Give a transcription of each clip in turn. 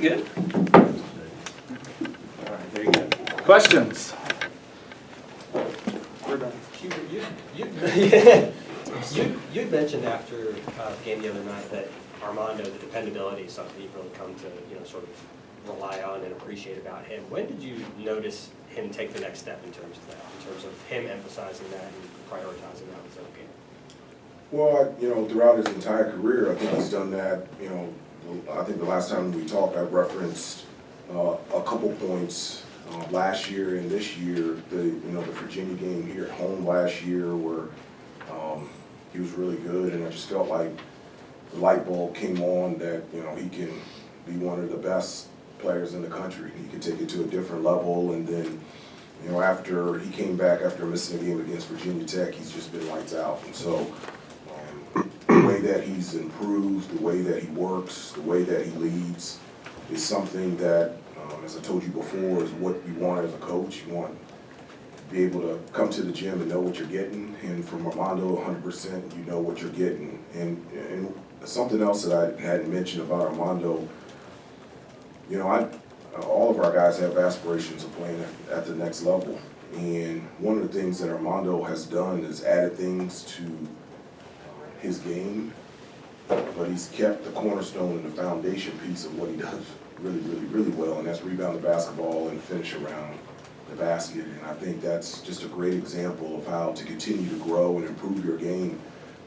good. All right, there you go. Questions? We're done. You'd mentioned after the game the other night that Armando, the dependability is something you've really come to, sort of rely on and appreciate about him. When did you notice him take the next step in terms of that, in terms of him emphasizing that and prioritizing that in his own game? Well, throughout his entire career, I think he's done that. I think the last time we talked, I referenced a couple points last year and this year. The Virginia game here at home last year, where he was really good, and I just felt like the light bulb came on that he can be one of the best players in the country. He can take it to a different level, and then after he came back after missing a game against Virginia Tech, he's just been lights out. And so the way that he's improved, the way that he works, the way that he leads is something that, as I told you before, is what you want as a coach. You want to be able to come to the gym and know what you're getting, and from Armando, 100%, you know what you're getting. And something else that I hadn't mentioned about Armando, all of our guys have aspirations of playing at the next level. And one of the things that Armando has done is added things to his game, but he's kept the cornerstone and the foundation piece of what he does really, really, really well, and that's rebound the basketball and finish around the basket. And I think that's just a great example of how to continue to grow and improve your game,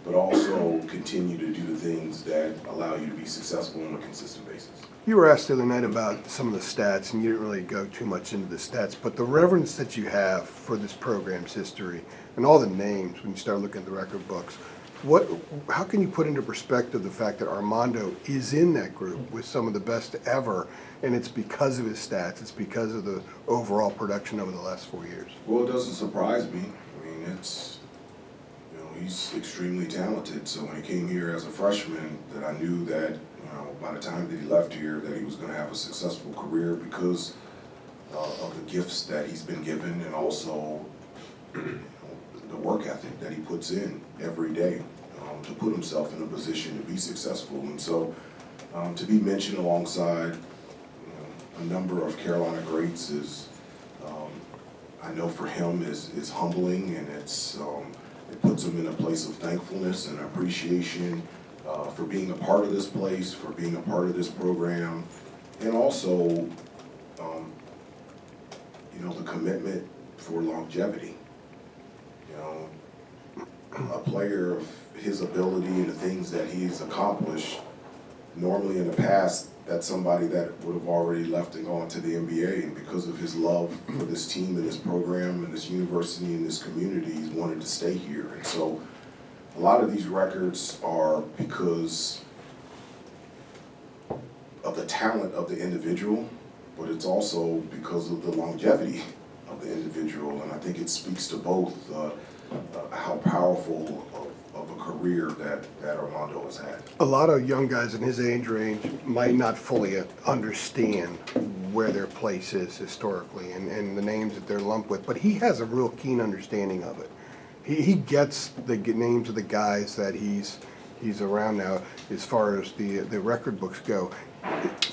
but also continue to do the things that allow you to be successful on a consistent basis. You were asked the other night about some of the stats, and you didn't really go too much into the stats, but the reverence that you have for this program's history and all the names when you start looking at the record books, how can you put into perspective the fact that Armando is in that group with some of the best ever, and it's because of his stats, it's because of the overall production over the last 4 years? Well, it doesn't surprise me. I mean, he's extremely talented. So when he came here as a freshman, that I knew that by the time that he left here, that he was going to have a successful career because of the gifts that he's been given, and also the work ethic that he puts in every day to put himself in a position to be successful. And so to be mentioned alongside a number of Carolina greats is, I know for him, is humbling, and it puts him in a place of thankfulness and appreciation for being a part of this place, for being a part of this program, and also the commitment for longevity. A player of his ability and the things that he's accomplished, normally in the past, that's somebody that would have already left and gone to the NBA. And because of his love for this team and this program and this university and this community, he's wanted to stay here. And so a lot of these records are because of the talent of the individual, but it's also because of the longevity of the individual. And I think it speaks to both how powerful of a career that Armando has had. A lot of young guys in his age range might not fully understand where their place is historically and the names that they're lumped with, but he has a real keen understanding of it. He gets the names of the guys that he's around now as far as the record books go.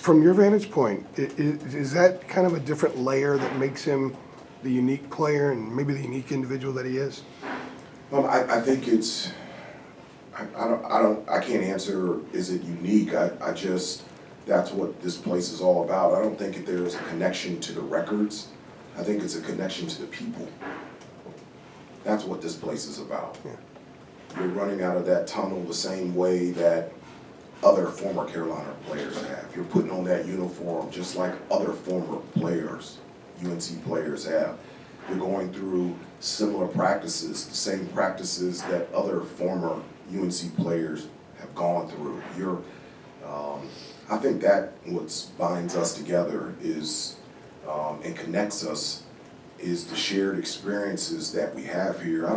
From your vantage point, is that kind of a different layer that makes him the unique player and maybe the unique individual that he is? Well, I think it's, I can't answer, is it unique? That's what this place is all about. I don't think there's a connection to the records. I think it's a connection to the people. That's what this place is about. Yeah. You're running out of that tunnel the same way that other former Carolina players have. You're putting on that uniform just like other former players, UNC players have. You're going through similar practices, the same practices that other former UNC players have gone through. I think that what binds us together is and connects us is the shared experiences that we have here. I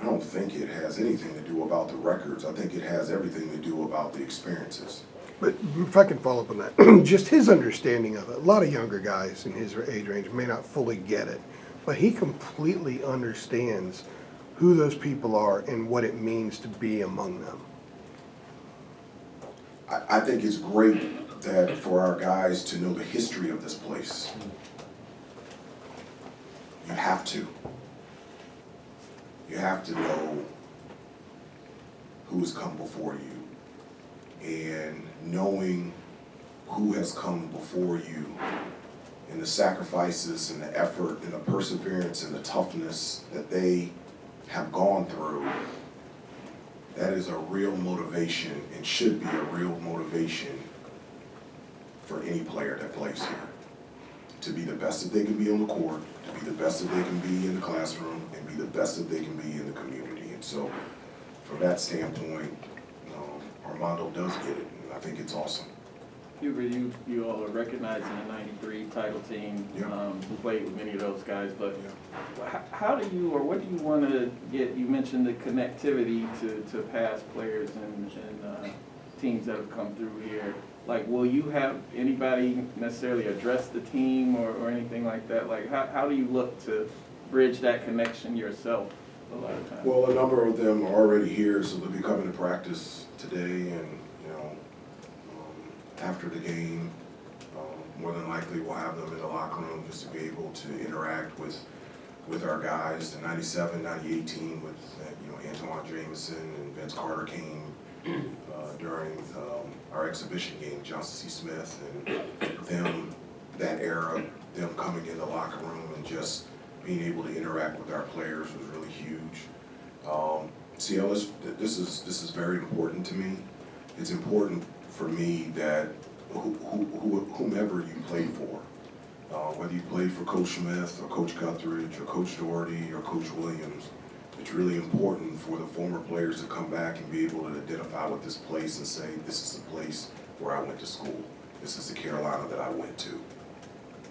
don't think it has anything to do about the records. I think it has everything to do about the experiences. But if I can follow up on that, just his understanding of it. A lot of younger guys in his age range may not fully get it, but he completely understands who those people are and what it means to be among them. I think it's great that for our guys to know the history of this place. You have to. You have to know who has come before you. And knowing who has come before you and the sacrifices and the effort and the perseverance and the toughness that they have gone through, that is a real motivation and should be a real motivation for any player that plays here. To be the best that they can be on the court, to be the best that they can be in the classroom, and be the best that they can be in the community. And so, from that standpoint, Armando does get it, and I think it's awesome. Hubert, you all are recognizing the '93 title team, Yeah. who played with many of those guys, but Yeah. how do you, or what do you want to get, you mentioned the connectivity to past players and teams that have come through here. Like, will you have anybody necessarily address the team or anything like that? Like, how do you look to bridge that connection yourself a lot of times? Well, a number of them are already here, so they'll be coming to practice today, and after the game, more than likely we'll have them in the locker room just to be able to interact with our guys. The '97, '98 team with Antoine Jameson and Vince Carter came during our exhibition game, Johnson C. Smith, and them, that era, them coming in the locker room and just being able to interact with our players was really huge. CL, this is very important to me. It's important for me that whomever you played for, whether you played for Coach Smith or Coach Guthridge or Coach Doherty or Coach Williams, it's really important for the former players to come back and be able to identify with this place and say, this is the place where I went to school. This is the Carolina that I went to.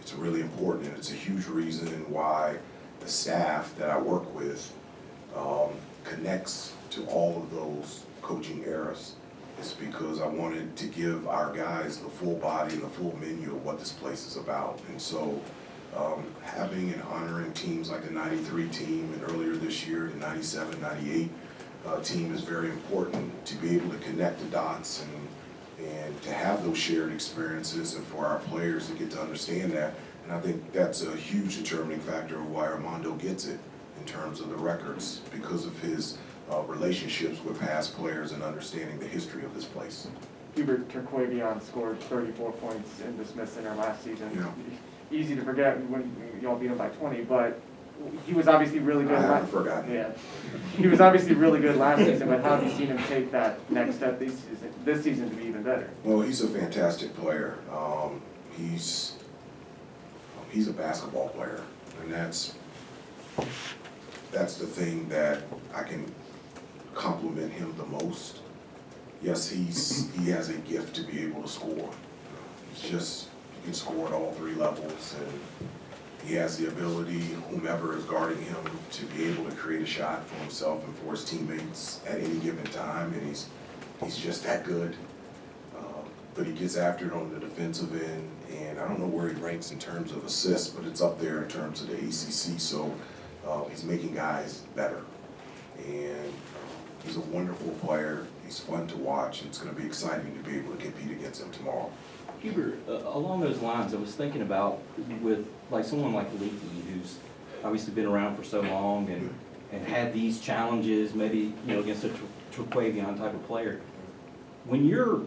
It's really important, and it's a huge reason why the staff that I work with connects to all of those coaching eras. It's because I wanted to give our guys the full body and the full menu of what this place is about. And so having and honoring teams like the '93 team and earlier this year, the '97, '98 team is very important to be able to connect the dots and to have those shared experiences and for our players to get to understand that. And I think that's a huge determining factor of why Armando gets it in terms of the records, because of his relationships with past players and understanding the history of this place. Hubert Terquavion scored 34 points in the Smith Center last season. Yeah. Easy to forget when y'all beat him by 20, but he was obviously really good. I haven't forgotten. Yeah, he was obviously really good last season, but how have you seen him take that next step this season to be even better? Well, he's a fantastic player. He's a basketball player, and that's the thing that I can compliment him the most. Yes, he has a gift to be able to score. It's just, he can score at all three levels, and he has the ability, whomever is guarding him, to be able to create a shot for himself and for his teammates at any given time, and he's just that good. But he gets after it on the defensive end, and I don't know where he ranks in terms of assists, but it's up there in terms of the ACC, so he's making guys better. And he's a wonderful player. He's fun to watch, and it's going to be exciting to be able to compete against him tomorrow. Hubert, along those lines, I was thinking about with like someone like Leaky, who's obviously been around for so long and had these challenges, maybe against a Terquavion type of player. When you're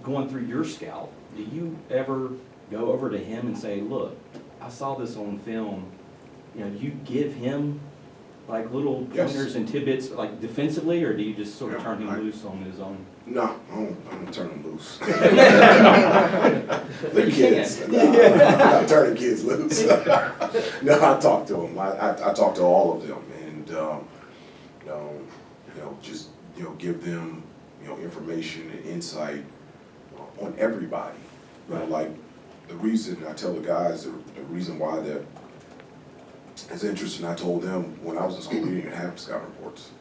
going through your scout, do you ever go over to him and say, "Look, I saw this on film"? Do you give him like little pointers and tidbits, like defensively, or do you just sort of turn him loose on his own? No, I don't turn him loose. But The you kids. can. I'm not turning kids loose. No, I talk to them. I talk to all of them, and just give them information and insight on everybody. Like the reason I tell the guys, the reason why that is interesting. I told them when I was in school, we didn't even have scouting reports.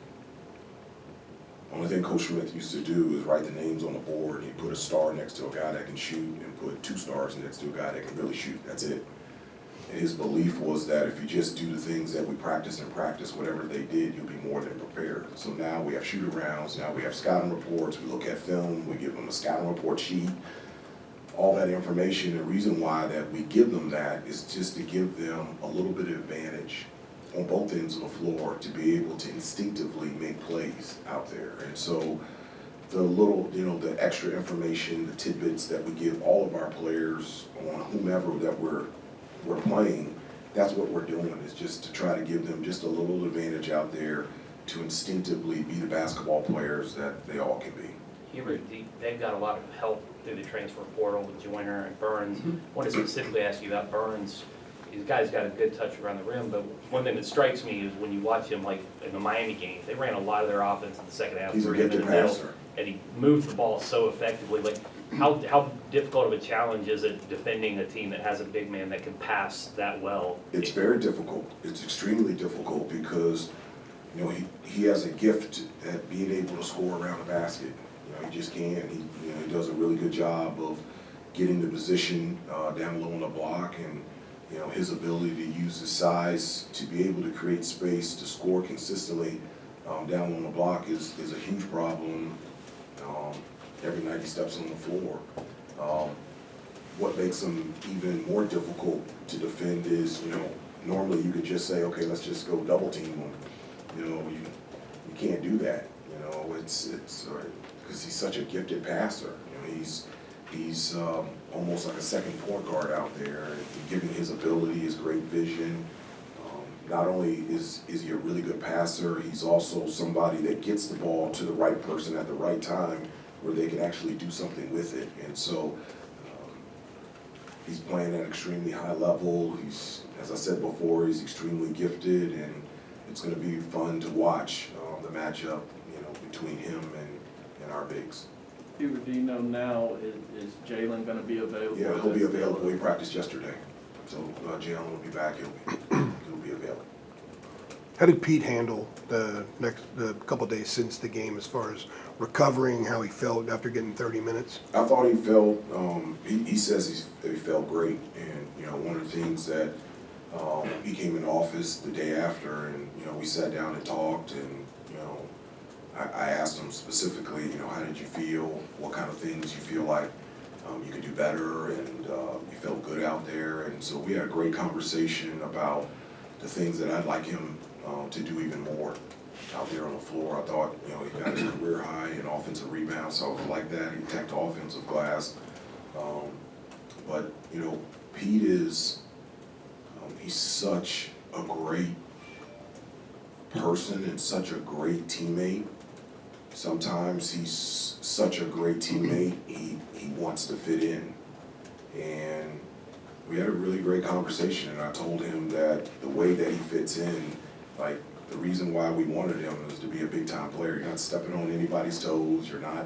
Only thing Coach Smith used to do is write the names on the board, and he put a star next to a guy that can shoot and put 2 stars next to a guy that can really shoot. That's it. And his belief was that if you just do the things that we practice and practice, whatever they did, you'll be more than prepared. So now we have shoot-arounds, now we have scouting reports, we look at film, we give them a scouting report sheet. all that information. The reason why that we give them that is just to give them a little bit of advantage on both ends of the floor to be able to instinctively make plays out there. And so the little, the extra information, the tidbits that we give all of our players on whomever that we're playing, that's what we're doing, is just to try to give them just a little advantage out there to instinctively be the basketball players that they all can be. Hubert, they've got a lot of help through the transfer portal with Joyner and Burns. I want to specifically ask you about Burns. This guy's got a good touch around the rim, but one thing that strikes me is when you watch him, like in the Miami game, they ran a lot of their offense in the second half. He's a threw him in gifted the middle, passer. and he moved the ball so effectively. Like, how difficult of a challenge is it defending a team that has a big man that can pass that well? It's very difficult. It's extremely difficult because, he has a gift at being able to score around the basket. He just can. He does a really good job of getting the position down low on the block, and his ability to use his size to be able to create space to score consistently down on the block is a huge problem every night he steps on the floor. What makes him even more difficult to defend is, normally you could just say, okay, let's just go double team him. You can't do that. It's because he's such a gifted passer. He's almost like a second point guard out there, given his ability, his great vision. Not only is he a really good passer, he's also somebody that gets the ball to the right person at the right time where they can actually do something with it. And so he's playing at an extremely high level. He's, as I said before, he's extremely gifted, and it's going to be fun to watch the matchup, between him and our bigs. Hubert, do you know now, is Jalen going to be available? Yeah, he'll be available. He practiced yesterday. So Jalen will be back. He'll be available. How did Pete handle the couple days since the game as far as recovering, how he felt after getting 30 minutes? I thought he felt, he says he felt great. And, one of the things that he came in office the day after, and, we sat down and talked, and, I asked him specifically, how did you feel? What kind of things you feel like you could do better, and you felt good out there. And so we had a great conversation about the things that I'd like him to do even more out there on the floor. I thought, he got his career high in offensive rebounds, so I was like that. He attacked the offensive glass. But, Pete is, he's such a great person and such a great teammate. Sometimes he's such a great teammate, he wants to fit in. And we had a really great conversation, and I told him that the way that he fits in, like, the reason why we wanted him was to be a big-time player. You're not stepping on anybody's toes, you're not,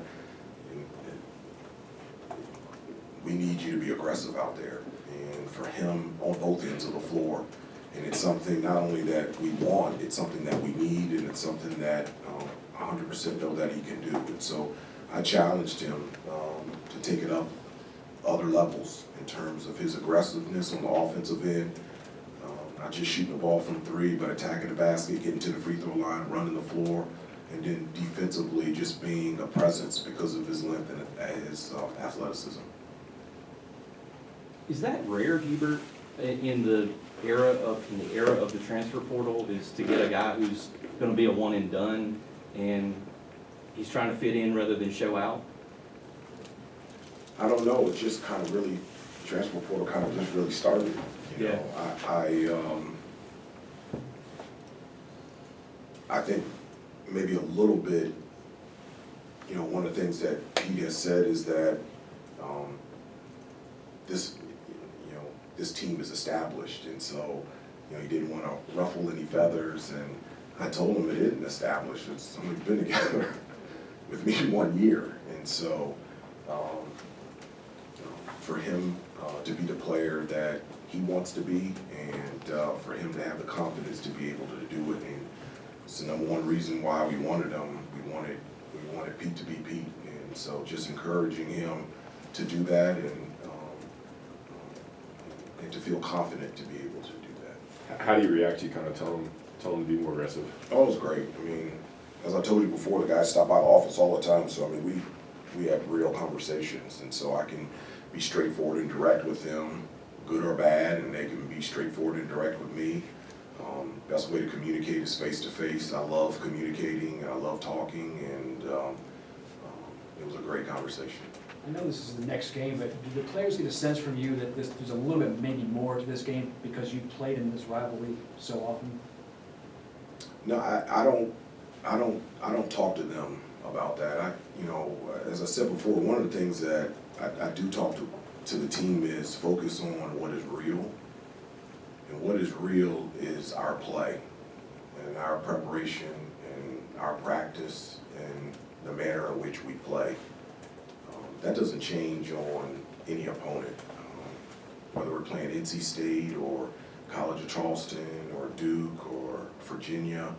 we need you to be aggressive out there. And for him, on both ends of the floor. And it's something not only that we want, it's something that we need, and it's something that 100% know that he can do. And so I challenged him to take it up other levels in terms of his aggressiveness on the offensive end, not just shooting the ball from three, but attacking the basket, getting to the free throw line, running the floor, and then defensively just being a presence because of his length and his athleticism. Is that rare, Hubert, in the era of the transfer portal, is to get a guy who's going to be a one and done, and he's trying to fit in rather than show out? I don't know. It's just kind of really, transfer portal kind of just really started. You know, I think maybe a little bit, one of the things that Pete has said is that this team is established, and so, he didn't want to ruffle any feathers, and I told him it isn't established. It's only been together with me 1 year, and so for him to be the player that he wants to be, and for him to have the confidence to be able to do it, and it's the number one reason why we wanted him. We wanted Pete to be Pete, and so just encouraging him to do that, and to feel confident to be able to do that. How do you react? You kind of tell him to be more aggressive? Oh, it was great. I mean, as I told you before, the guys stop by the office all the time, so I mean, we have real conversations, and so I can be straightforward and direct with them, good or bad, and they can be straightforward and direct with me. Best way to communicate is face to face. I love communicating, I love talking, and it was a great conversation. I know this is the next game, but do the players get a sense from you that there's a little bit maybe more to this game because you played in this rivalry so often? No, I don't talk to them about that. As I said before, one of the things that I do talk to the team is focus on what is real. And what is real is our play and our preparation and our practice and the manner in which we play. That doesn't change on any opponent, whether we're playing NC State or College of Charleston or Duke or Virginia.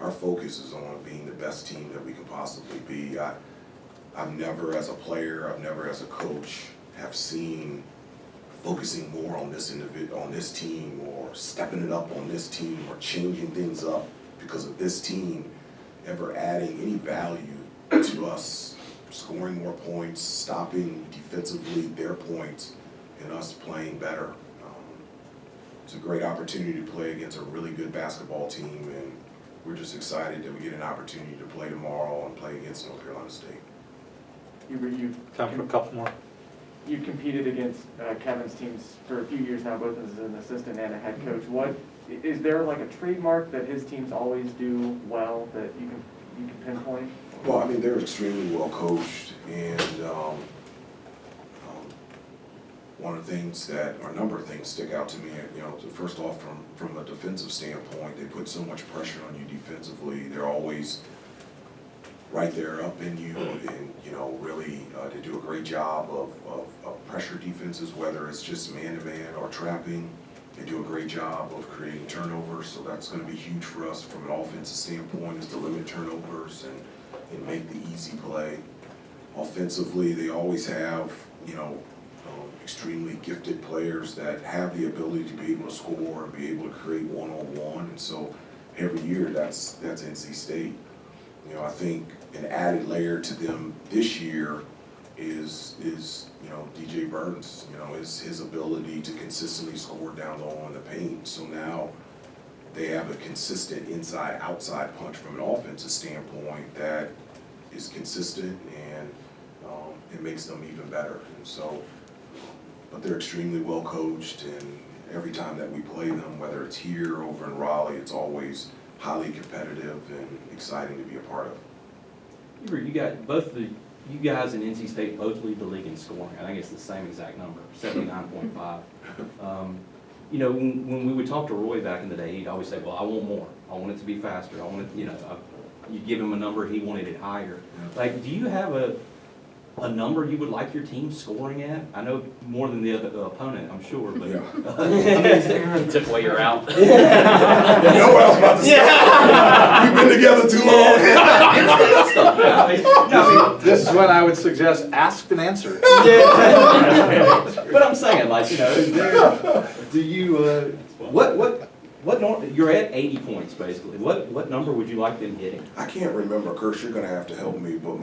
Our focus is on being the best team that we can possibly be. I've never as a player, I've never as a coach have seen focusing more on this individual, on this team, or stepping it up on this team, or changing things up because of this team ever adding any value to us, scoring more points, stopping defensively their points, and us playing better. It's a great opportunity to play against a really good basketball team, and we're just excited that we get an opportunity to play tomorrow and play against North Carolina State. Time for a couple more. You competed against Kevin's teams for a few years now, both as an assistant and a head coach. Is there like a trademark that his teams always do well that you can pinpoint? Well, I mean, they're extremely well coached, and one of the things or a number of things stick out to me. First off, from a defensive standpoint, they put so much pressure on you defensively. They're always right there up in you, and really they do a great job of pressure defenses, whether it's just man-to-man or trapping. They do a great job of creating turnovers, so that's going to be huge for us from an offensive standpoint, is to limit turnovers and make the easy play. Offensively, they always have extremely gifted players that have the ability to be able to score and be able to create one-on-one, and so every year that's NC State. I think an added layer to them this year is DJ Burns, his ability to consistently score down low on the paint. So now they have a consistent inside-outside punch from an offensive standpoint that is consistent, and it makes them even better. And so, but they're extremely well coached, and every time that we play them, whether it's here or over in Raleigh, it's always highly competitive and exciting to be a part of. You guys in NC State both lead the league in scoring. I think it's the same exact number, 79.5. When we would talk to Roy back in the day, he'd always say, well, I want more. I want it to be faster. I want it, you give him a number, he wanted it higher. Like, do you have a number you would like your team scoring at? I know more than the other opponent, I'm sure, but. Yeah. Took away you're out. You know what I was about to say? We've been together too long. This is when I would suggest asked and answered. But I'm saying, do you, you're at 80 points, basically. What number would you like them hitting? I can't remember, Kirsch, you're going to have to help me, but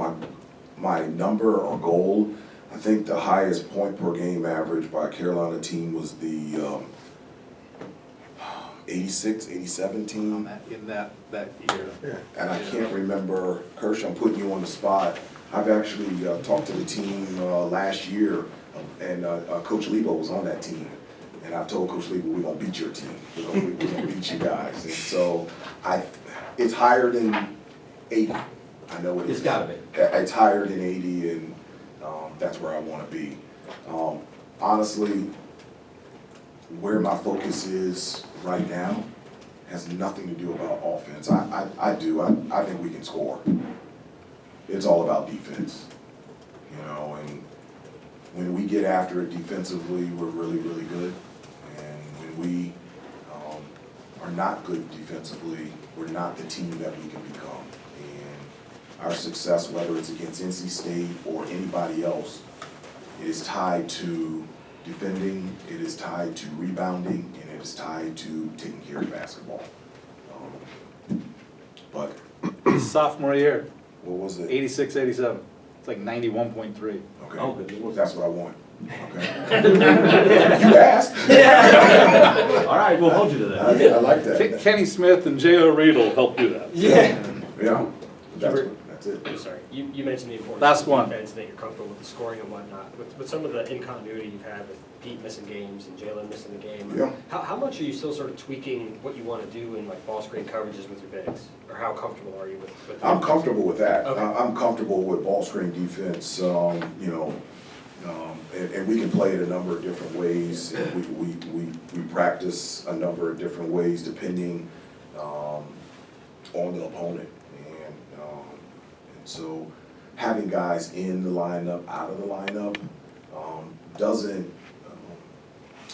my number or goal, I think the highest point per game average by a Carolina team was the 86, 87 team. In that year. And I can't remember, Kirsch, I'm putting you on the spot. I've actually talked to the team last year, and Coach Lebo was on that team. And I've told Coach Lebo, we're going to beat your team. We're going to beat you guys. And so it's higher than 80. I know it is. It's gotta be. It's higher than 80, and that's where I want to be. Honestly, where my focus is right now has nothing to do about offense. I think we can score. It's all about defense, and when we get after it defensively, we're really, really good. And when we are not good defensively, we're not the team that we can become. And our success, whether it's against NC State or anybody else, it is tied to defending, it is tied to rebounding, and it is tied to taking care of basketball. But Sophomore year, what was it? 86, 87. It's like 91.3. Okay. Oh, good Lord. That's what I want. Okay. You asked. All right, we'll hold you to I that. like that. Kenny Smith and J.O. Reed will help do that. Yeah. Yeah, that's it. I'm sorry, you mentioned the importance Last of one. defense, that you're comfortable with the scoring and whatnot. With some of the incontinuity you've had with Pete missing games and Jalen missing the game, Yeah. how much are you still sort of tweaking what you want to do in like ball screen coverages with your bigs? Or how comfortable are you with I'm comfortable with that. Okay. I'm comfortable with ball screen defense, you know, and we can play it a number of different ways. We practice a number of different ways depending on the opponent. And so having guys in the lineup, out of the lineup, doesn't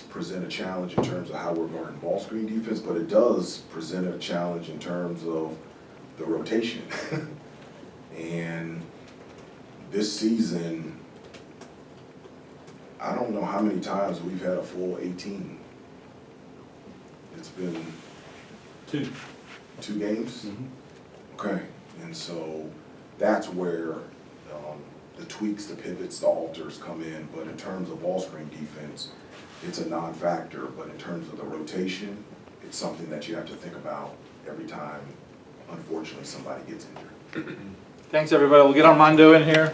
present a challenge in terms of how we're guarding ball screen defense, but it does present a challenge in terms of the rotation. And this season, I don't know how many times we've had a full 18. It's been 2. 2 games? Mhm. Okay, and so that's where the tweaks, the pivots, the alters come in. But in terms of ball screen defense, it's a non-factor. But in terms of the rotation, it's something that you have to think about every time, unfortunately, somebody gets injured. Thanks, everybody. We'll get Armando in here.